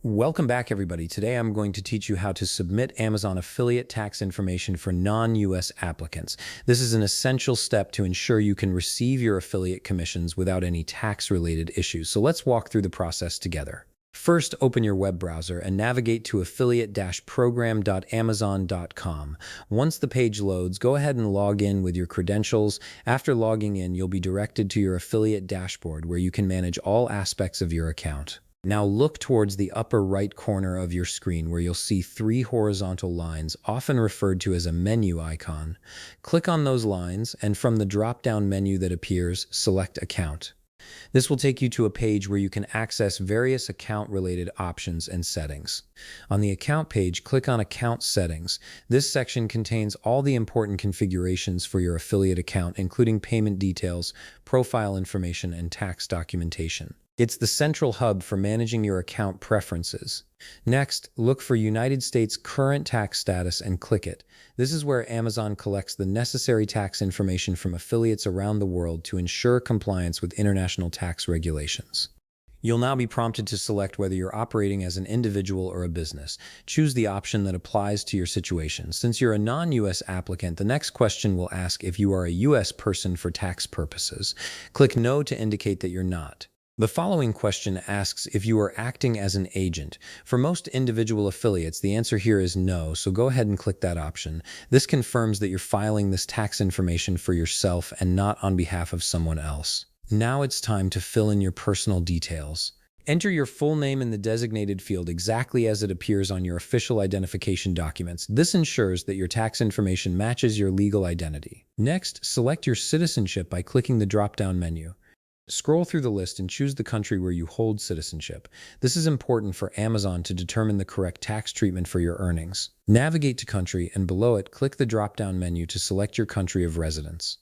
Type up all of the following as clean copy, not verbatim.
Welcome back, everybody. Today I'm going to teach you how to submit Amazon affiliate tax information for non-US applicants. This is an essential step to ensure you can receive your affiliate commissions without any tax-related issues. So let's walk through the process together. First, open your web browser and navigate to affiliate-program.amazon.com. Once the page loads, go ahead and log in with your credentials. After logging in, you'll be directed to your affiliate dashboard where you can manage all aspects of your account. Now look towards the upper right corner of your screen where you'll see three horizontal lines, often referred to as a menu icon. Click on those lines, and from the drop-down menu that appears, select Account. This will take you to a page where you can access various account-related options and settings. On the Account page, click on Account Settings. This section contains all the important configurations for your affiliate account, including payment details, profile information, and tax documentation. It's the central hub for managing your account preferences. Next, look for United States Current Tax Status and click it. This is where Amazon collects the necessary tax information from affiliates around the world to ensure compliance with international tax regulations. You'll now be prompted to select whether you're operating as an individual or a business. Choose the option that applies to your situation. Since you're a non-US applicant, the next question will ask if you are a US person for tax purposes. Click No to indicate that you're not. The following question asks if you are acting as an agent. For most individual affiliates, the answer here is no, so go ahead and click that option. This confirms that you're filing this tax information for yourself and not on behalf of someone else. Now it's time to fill in your personal details. Enter your full name in the designated field exactly as it appears on your official identification documents. This ensures that your tax information matches your legal identity. Next, select your citizenship by clicking the drop-down menu. Scroll through the list and choose the country where you hold citizenship. This is important for Amazon to determine the correct tax treatment for your earnings. Navigate to Country, and below it, click the drop-down menu to select your country of residence.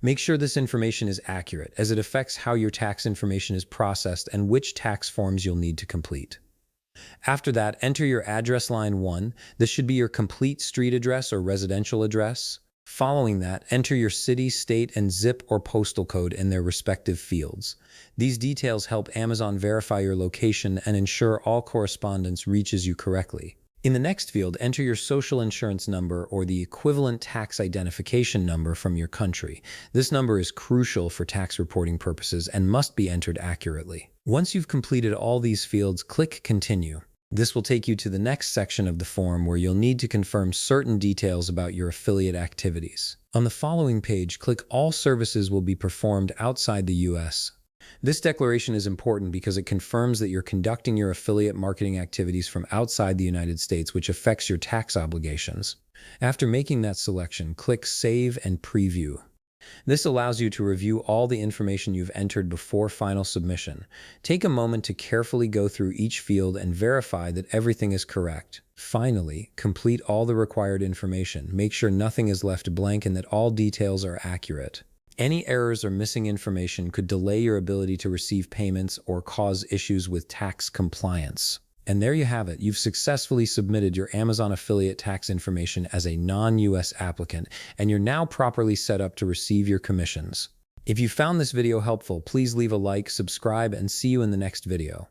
Make sure this information is accurate, as it affects how your tax information is processed and which tax forms you'll need to complete. After that, enter your address line 1. This should be your complete street address or residential address. Following that, enter your city, state, and zip or postal code in their respective fields. These details help Amazon verify your location and ensure all correspondence reaches you correctly. In the next field, enter your social insurance number or the equivalent tax identification number from your country. This number is crucial for tax reporting purposes and must be entered accurately. Once you've completed all these fields, click Continue. This will take you to the next section of the form where you'll need to confirm certain details about your affiliate activities. On the following page, click All services will be performed outside the US. This declaration is important because it confirms that you're conducting your affiliate marketing activities from outside the United States, which affects your tax obligations. After making that selection, click Save and Preview. This allows you to review all the information you've entered before final submission. Take a moment to carefully go through each field and verify that everything is correct. Finally, complete all the required information. Make sure nothing is left blank and that all details are accurate. Any errors or missing information could delay your ability to receive payments or cause issues with tax compliance. And there you have it. You've successfully submitted your Amazon affiliate tax information as a non-US applicant, and you're now properly set up to receive your commissions. If you found this video helpful, please leave a like, subscribe, and see you in the next video.